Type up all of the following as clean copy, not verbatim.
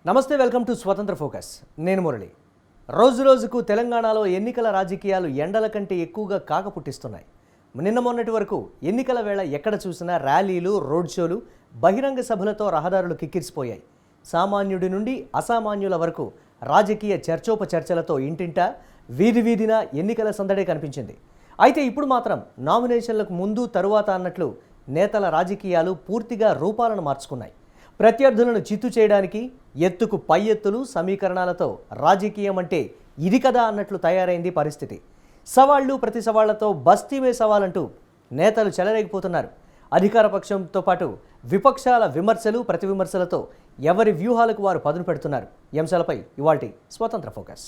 నమస్తే, welcome to స్వతంత్ర focus. నేను మురళి. రోజు రోజుకు తెలంగాణలో ఎన్నికల రాజకీయాలు ఎండల కంటే ఎక్కువగా కాక పుట్టిస్తున్నాయి. నిన్న మొన్నటి వరకు ఎన్నికల వేళ ఎక్కడ చూసినా ర్యాలీలు, రోడ్ షోలు, బహిరంగ సభలతో రహదారులు కిక్కిరిసిపోయాయి. సామాన్యుడి నుండి అసామాన్యుల వరకు రాజకీయ చర్చోపచర్చలతో ఇంటింటా వీధి వీధిన ఎన్నికల సందడే కనిపించింది. అయితే ఇప్పుడు మాత్రం నామినేషన్లకు ముందు తరువాత అన్నట్లు నేతల రాజకీయాలు పూర్తిగా రూపాలను మార్చుకున్నాయి. ప్రత్యర్థులను చిత్తు చేయడానికి ఎత్తుకు పై ఎత్తులు, సమీకరణాలతో రాజకీయం అంటే ఇది కదా అన్నట్లు తయారైంది పరిస్థితి. సవాళ్లు, ప్రతి సవాళ్లతో బస్తీమే సవాలంటూ నేతలు చెలరేగిపోతున్నారు. అధికార పక్షంతో పాటు విపక్షాల విమర్శలు, ప్రతి విమర్శలతో ఎవరి వ్యూహాలకు వారు పదును పెడుతున్నారు. ఈ అంశాలపై ఇవాల్టి స్వతంత్ర ఫోకస్.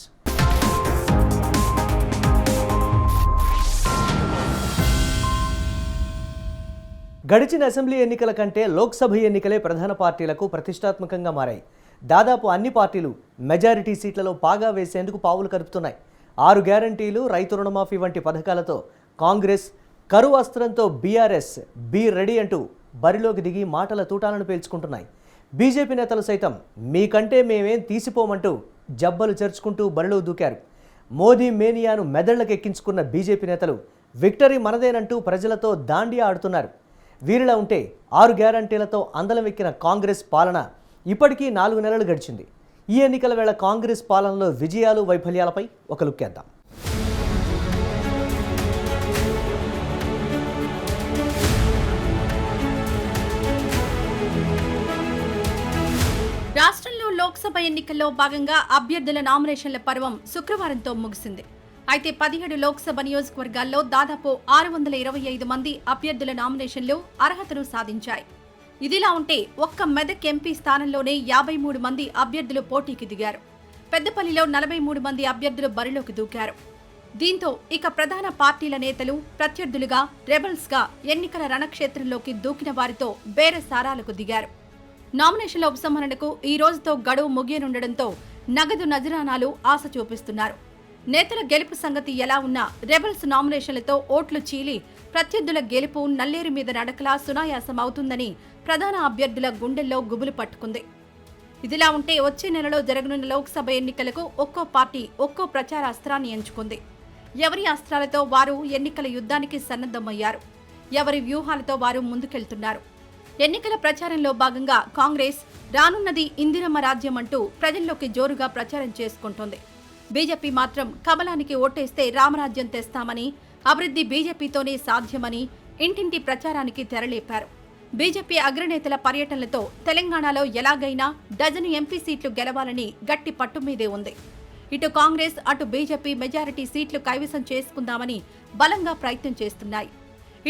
గడిచిన అసెంబ్లీ ఎన్నికల కంటే లోక్సభ ఎన్నికలే ప్రధాన పార్టీలకు ప్రతిష్టాత్మకంగా మారాయి. దాదాపు అన్ని పార్టీలు మెజారిటీ సీట్లలో పాగా వేసేందుకు పావులు కలుపుతున్నాయి. 6 గ్యారంటీలు, రైతు రుణమాఫీ వంటి పథకాలతో కాంగ్రెస్, కరువు అస్త్రంతో బీఆర్ఎస్ బీ రెడీ అంటూ బరిలోకి దిగి మాటల తూటాలను పేల్చుకుంటున్నాయి. బీజేపీ నేతలు సైతం మీకంటే మేమేం తీసిపోమంటూ జబ్బలు చేర్చుకుంటూ బరిలో దూకారు. మోదీ మేనియాను మెదళ్లకు ఎక్కించుకున్న బీజేపీ నేతలు విక్టరీ మనదేనంటూ ప్రజలతో దాండియా ఆడుతున్నారు. వీరిలా ఉంటే 6 గ్యారంటీలతో అందలం ఎక్కిన కాంగ్రెస్ పాలన ఇప్పటికీ 4 నెలలు గడిచింది. ఈ ఎన్నికల వేళ కాంగ్రెస్ పాలనలో విజయాలు, వైఫల్యాలపై ఒక లుక్ వేద్దాం. రాష్ట్రంలో లోక్సభ ఎన్నికల్లో భాగంగా అభ్యర్థుల నామినేషన్ల పర్వం శుక్రవారంతో ముగిసింది. అయితే 17 లోక్సభ నియోజకవర్గాల్లో దాదాపు 625 మంది అభ్యర్థుల నామినేషన్లు అర్హతను సాధించాయి. ఇదిలా ఉంటే ఒక్క మెదక్ ఎంపీ స్థానంలోనే 53 మంది అభ్యర్థులు పోటీకి దిగారు. పెద్దపల్లిలో 43 మంది అభ్యర్థులు బరిలోకి దూకారు. దీంతో ఇక ప్రధాన పార్టీల నేతలు ప్రత్యర్థులుగా, రెబల్స్గా ఎన్నికల రణక్షేత్రంలోకి దూకిన వారితో బేరసారాలకు దిగారు. నామినేషన్ల ఉపసంహరణకు ఈ రోజుతో గడువు ముగియనుండటంతో నగదు నజరానాలు ఆశ చూపిస్తున్నారు. నేతల గెలుపు సంగతి ఎలా ఉన్నా రెబల్స్ నామినేషన్లతో ఓట్లు చీలి ప్రత్యర్థుల గెలుపు నల్లేరు మీద నడకలా సునాయాసం అవుతుందని ప్రధాన అభ్యర్థుల గుండెల్లో గుబులు పట్టుకుంది. ఇదిలా ఉంటే వచ్చే నెలలో జరగనున్న లోక్సభ ఎన్నికలకు ఒక్కో పార్టీ ఒక్కో ప్రచార అస్త్రాన్ని ఎంచుకుంది. ఎవరి అస్త్రాలతో వారు ఎన్నికల యుద్ధానికి సన్నద్ధమయ్యారు. ఎవరి వ్యూహాలతో వారు ముందుకెళ్తున్నారు. ఎన్నికల ప్రచారంలో భాగంగా కాంగ్రెస్ రానున్నది ఇందిరమ్మ రాజ్యం అంటూ ప్రజల్లోకి జోరుగా ప్రచారం చేసుకుంటోంది. బీజేపీ మాత్రం కమలానికి ఓటేస్తే రామరాజ్యం తెస్తామని, అభివృద్ధి బీజేపీతోనే సాధ్యమని ఇంటింటి ప్రచారానికి తెరలేపారు. బీజేపీ అగ్రనేతల పర్యటనలతో తెలంగాణలో ఎలాగైనా డజను ఎంపీ సీట్లు గెలవాలని గట్టి పట్టు మీదే ఉంది. ఇటు కాంగ్రెస్, అటు బీజేపీ మెజారిటీ సీట్లు కైవసం చేసుకుందామని బలంగా ప్రయత్నం చేస్తున్నాయి.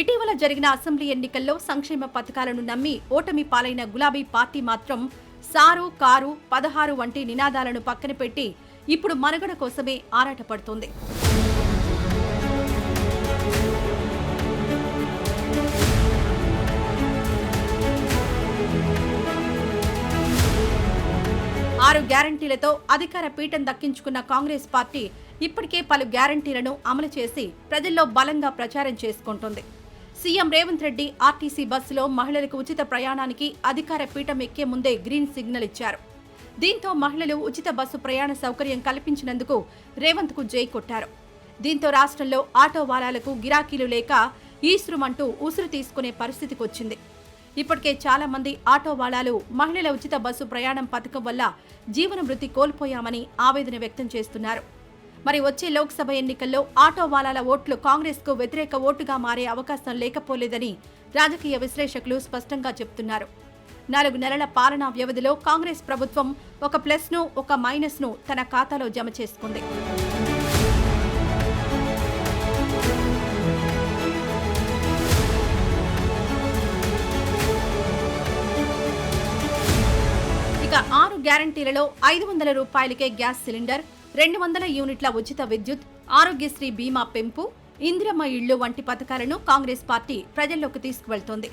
ఇటీవల జరిగిన అసెంబ్లీ ఎన్నికల్లో సంక్షేమ పథకాలను నమ్మి ఓటమి పాలైన గులాబీ పార్టీ మాత్రం సారు, కారు, 16 వంటి నినాదాలను పక్కన పెట్టి ఇప్పుడు మనుగడ కోసమే ఆరాటపడుతోంది. ఆరు గ్యారంటీలతో అధికార పీఠం దక్కించుకున్న కాంగ్రెస్ పార్టీ ఇప్పటికే పలు గ్యారంటీలను అమలు చేసి ప్రజల్లో బలంగా ప్రచారం చేసుకుంటోంది. సీఎం రేవంత్ రెడ్డి ఆర్టీసీ బస్సులో మహిళలకు ఉచిత ప్రయాణానికి అధికార పీఠం ఎక్కే ముందే గ్రీన్ సిగ్నల్ ఇచ్చారు. దీంతో మహిళలు ఉచిత బస్సు ప్రయాణ సౌకర్యం కల్పించినందుకు రేవంత్ కు జై కొట్టారు. దీంతో రాష్ట్రంలో ఆటో వాలాలకు గిరాకీలు లేక ఈశ్రుమంటూ ఉసురు తీసుకునే పరిస్థితికి వచ్చింది. ఇప్పటికే చాలా మంది ఆటో వాలాలు మహిళల ఉచిత బస్సు ప్రయాణం పథకం వల్ల జీవన వృత్తి కోల్పోయామని ఆవేదన వ్యక్తం చేస్తున్నారు. మరి వచ్చే లోక్సభ ఎన్నికల్లో ఆటో వాలాల ఓట్లు కాంగ్రెస్ కు వ్యతిరేక ఓటుగా మారే అవకాశం లేకపోలేదని రాజకీయ విశ్లేషకులు స్పష్టంగా చెబుతున్నారు. 4 నెలల పాలనా వ్యవధిలో కాంగ్రెస్ ప్రభుత్వం ఒక ప్లస్ను, ఒక మైనస్ను తన ఖాతాలో జమ చేసుకుంది. ఇక 6 గ్యారంటీలలో 500 రూపాయలకే గ్యాస్ సిలిండర్, 200 యూనిట్ల ఉచిత విద్యుత్, ఆరోగ్యశ్రీ బీమా పెంపు, ఇందిరమ్మ ఇళ్లు వంటి పథకాలను కాంగ్రెస్ పార్టీ ప్రజల్లోకి తీసుకువెళ్తోంది.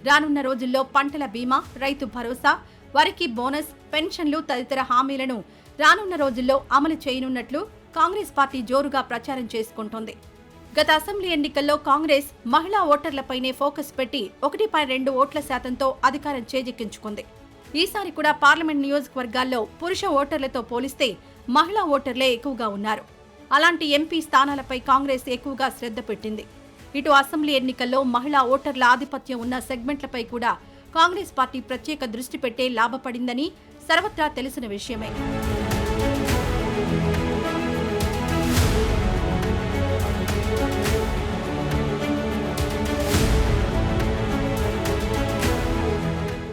రానున్న రోజుల్లో పంటల బీమా, రైతు భరోసా, వరికి బోనస్, పెన్షన్లు తదితర హామీలను రానున్న రోజుల్లో అమలు చేయనున్నట్లు కాంగ్రెస్ పార్టీ జోరుగా ప్రచారం చేసుకుంటోంది. గత అసెంబ్లీ ఎన్నికల్లో కాంగ్రెస్ మహిళా ఓటర్లపైనే ఫోకస్ పెట్టి 1.2 ఓట్ల శాతంతో అధికారం చేజిక్కించుకుంది. ఈసారి కూడా పార్లమెంట్ నియోజకవర్గాల్లో పురుష ఓటర్లతో పోలిస్తే మహిళా ఓటర్లే ఎక్కువగా ఉన్నారు. అలాంటి ఎంపీ స్థానాలపై కాంగ్రెస్ ఎక్కువగా శ్రద్ధ పెట్టింది. ఇటు అసెంబ్లీ ఎన్నికల్లో మహిళా ఓటర్ల ఆధిపత్యం ఉన్న సెగ్మెంట్లపై కూడా కాంగ్రెస్ పార్టీ ప్రత్యేక దృష్టి పెట్టే లాభపడిందని సర్వత్రా తెలిసిన విషయమే.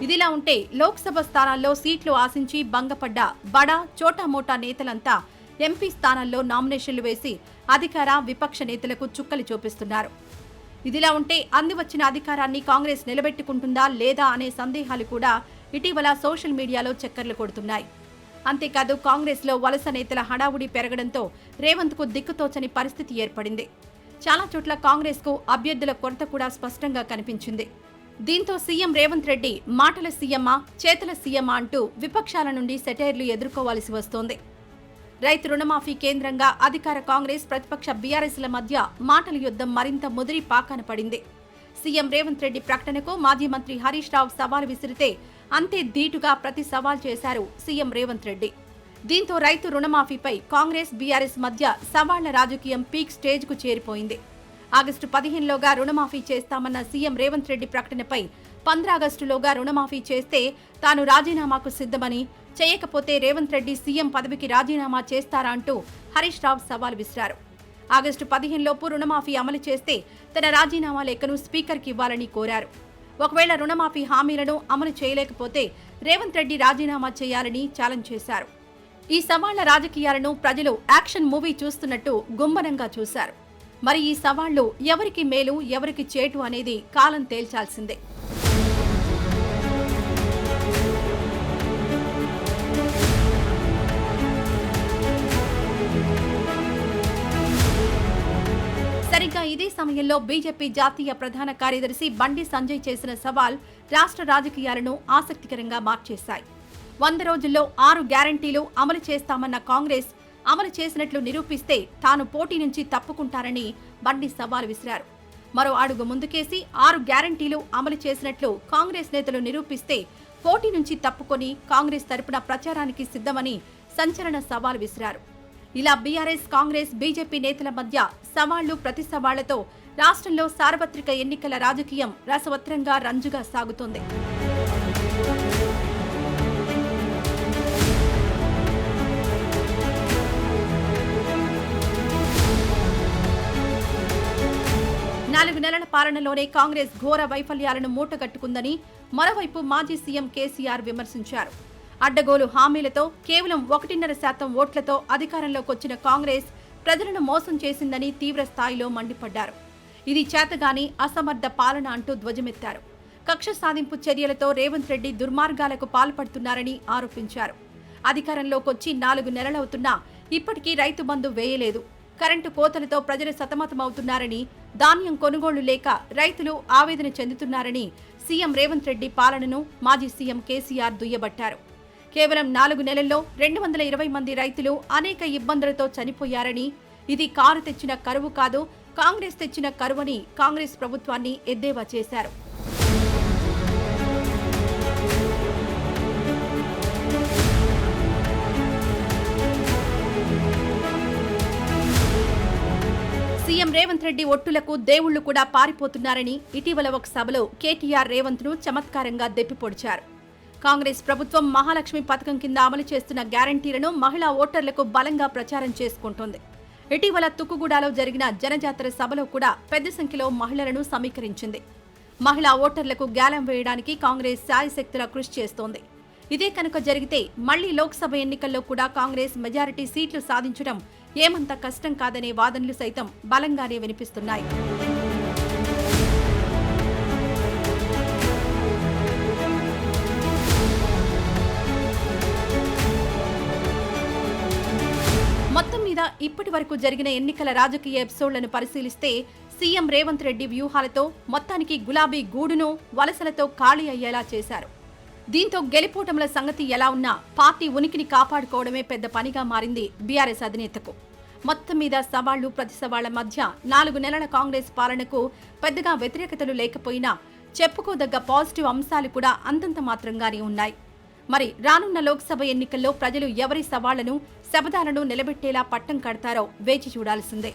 ఇదిలా ఉంటే లోక్సభ స్థానాల్లో సీట్లు ఆశించి భంగపడ్డ బడా చోటామోటా నేతలంతా ఎంపీ స్థానాల్లో నామినేషన్లు వేసి అధికార విపక్ష నేతలకు చుక్కలు చూపిస్తున్నారు. ఇదిలా ఉంటే అందివచ్చిన అధికారాన్ని కాంగ్రెస్ నిలబెట్టుకుంటుందా లేదా అనే సందేహాలు కూడా ఇటీవల సోషల్ మీడియాలో చక్కర్లు కొడుతున్నాయి. అంతేకాదు కాంగ్రెస్లో వలస నేతల హడావుడి పెరగడంతో రేవంత్కు దిక్కుతోచని పరిస్థితి ఏర్పడింది. చాలా చోట్ల కాంగ్రెస్కు అభ్యర్థుల కొరత కూడా స్పష్టంగా కనిపించింది. దీంతో సీఎం రేవంత్ రెడ్డి మాటల సీఎమ్మా చేతల సీఎమ్మా అంటూ విపక్షాల నుండి సెటైర్లు ఎదుర్కోవాల్సి వస్తోంది. రైతు రుణమాఫీ కేంద్రంగా అధికార కాంగ్రెస్ ప్రతిపక్ష బీఆర్ఎస్ల మధ్య మాటల యుద్ధం మరింత ముదిరి పాకాన పడింది. సీఎం రేవంత్ రెడ్డి ప్రకటనకు మాజీ మంత్రి హరీష్ రావు సవాల్ విసిరితే అంతే ధీటుగా ప్రతి సవాల్ చేశారు సీఎం రేవంత్ రెడ్డి. దీంతో రైతు రుణమాఫీపై కాంగ్రెస్ బీఆర్ఎస్ మధ్య సవాళ్ల రాజకీయం పీక్ స్టేజ్కు చేరిపోయింది. ఆగస్టు 15లోగా రుణమాఫీ చేస్తామన్న సీఎం రేవంత్ రెడ్డి ప్రకటనపై 15 ఆగస్టులోగా రుణమాఫీ చేస్తే తాను రాజీనామాకు సిద్ధమని, చేయకపోతే రేవంత్ రెడ్డి సీఎం పదవికి రాజీనామా చేస్తారా అంటూ హరీష్ రావు సవాల్ విసిరారు. ఆగస్టు 15లోపు రుణమాఫీ అమలు చేస్తే తన రాజీనామా లేఖను స్పీకర్కి ఇవ్వాలని కోరారు. ఒకవేళ రుణమాఫీ హామీలను అమలు చేయలేకపోతే రేవంత్ రెడ్డి రాజీనామా చేయాలని ఛాలెంజ్ చేశారు. ఈ సవాళ్ల రాజకీయాలను ప్రజలు యాక్షన్ మూవీ చూస్తున్నట్టు గుంభనంగా చూశారు. మరి ఈ సవాళ్లు ఎవరికి మేలు ఎవరికి చేటు అనేది కాలం తేల్చాల్సిందే. సరిగ్గా ఇదే సమయంలో బీజేపీ జాతీయ ప్రధాన కార్యదర్శి బండి సంజయ్ చేసిన సవాల్ రాష్ట్ర రాజకీయాలను ఆసక్తికరంగా మార్చేశాయి. 100 రోజుల్లో 6 గ్యారంటీలు అమలు చేస్తామన్న కాంగ్రెస్ అమలు చేసినట్లు నిరూపిస్తే తాను పోటీ నుంచి తప్పుకుంటారని బండి సవాల్ విసిరారు. మరో అడుగు ముందుకేసి 6 గ్యారంటీలు అమలు చేసినట్లు కాంగ్రెస్ నేతలు నిరూపిస్తే పోటీ నుంచి తప్పుకొని కాంగ్రెస్ తరపున ప్రచారానికి సిద్ధమని సంచలన సవాల్ విసిరారు. ఇలా బీఆర్ఎస్ కాంగ్రెస్ బీజేపీ నేతల మధ్య సవాళ్లు ప్రతి సవాళ్లతో రాష్ట్రంలో సార్వత్రిక ఎన్నికల రాజకీయం రసవత్రంగా రంజుగా సాగుతోంది. నాలుగు నెలల పాలనలోనే కాంగ్రెస్ ఘోర వైఫల్యాలను మూటగట్టుకుందని మరోవైపు మాజీ సీఎం కేసీఆర్ విమర్శించారు. అడ్డగోలు హామీలతో కేవలం 1.5% ఓట్లతో అధికారంలోకి వచ్చిన కాంగ్రెస్ ప్రజలను మోసం చేసిందని తీవ్ర స్థాయిలో మండిపడ్డారు. ఇది చేతగాని అసమర్థ పాలన అంటూ ధ్వజమెత్తారు. కక్ష సాధింపు చర్యలతో రేవంత్ రెడ్డి దుర్మార్గాలకు పాల్పడుతున్నారని ఆరోపించారు. అధికారంలోకొచ్చి 4 నెలలవుతున్నా ఇప్పటికీ రైతు బంధు వేయలేదు. కరెంటు కోతలతో ప్రజలు సతమతమవుతున్నారని, ధాన్యం కొనుగోళ్లు లేక రైతులు ఆవేదన చెందుతున్నారని సీఎం రేవంత్ రెడ్డి పాలనను మాజీ సీఎం కేసీఆర్ దుయ్యబట్టారు. కేవలం 4 నెలల్లో 220 మంది రైతులు అనేక ఇబ్బందులతో చనిపోయారని, ఇది కారు తెచ్చిన కరువు కాదు, కాంగ్రెస్ తెచ్చిన కరువని కాంగ్రెస్ ప్రభుత్వాన్ని ఎద్దేవా చేశారు. సీఎం రేవంత్ రెడ్డి ఒట్టులకు దేవుళ్లు కూడా పారిపోతున్నారని ఇటీవల ఒక సభలో కేటీఆర్ రేవంత్ ను చమత్కారంగా దెప్పిపొడిచారు. కాంగ్రెస్ ప్రభుత్వం మహాలక్ష్మి పథకం కింద అమలు చేస్తున్న గ్యారంటీలను మహిళా ఓటర్లకు బలంగా ప్రచారం చేసుకుంటోంది. ఇటీవల తుక్కుగూడలో జరిగిన జనజాతర సభలో కూడా పెద్ద సంఖ్యలో మహిళలను సమీకరించింది. మహిళా ఓటర్లకు గ్యాలం వేయడానికి కాంగ్రెస్ శాయశక్తులా కృషి చేస్తోంది. ఇదే కనుక జరిగితే మళ్లీ లోక్సభ ఎన్నికల్లో కూడా కాంగ్రెస్ మెజారిటీ సీట్లు సాధించడం ఏమంత కష్టం కాదనే వాదనలు సైతం బలంగానే వినిపిస్తున్నాయి. మొత్తం మీద ఇప్పటి వరకు జరిగిన ఎన్నికల రాజకీయ ఎపిసోడ్లను పరిశీలిస్తే సీఎం రేవంత్ రెడ్డి వ్యూహాలతో మొత్తానికి గులాబీ గూడును వలసలతో ఖాళీ అయ్యేలా చేశారు. దీంతో గెలిపోటముల సంగతి ఎలా ఉన్నా పార్టీ ఉనికిని కాపాడుకోవడమే పెద్ద పనిగా మారింది బీఆర్ఎస్ అధినేతకు. మొత్తం మీద సవాళ్లు ప్రతి సవాళ్ల మధ్య 4 నెలల కాంగ్రెస్ పాలనకు పెద్దగా వ్యతిరేకతలు లేకపోయినా చెప్పుకోదగ్గ పాజిటివ్ అంశాలు కూడా అంతంత మాత్రంగానే ఉన్నాయి. మరి రానున్న లోక్సభ ఎన్నికల్లో ప్రజలు ఎవరి సవాళ్లను శబదాలను నిలబెట్టేలా పట్టం కడతారో వేచి చూడాల్సిందే.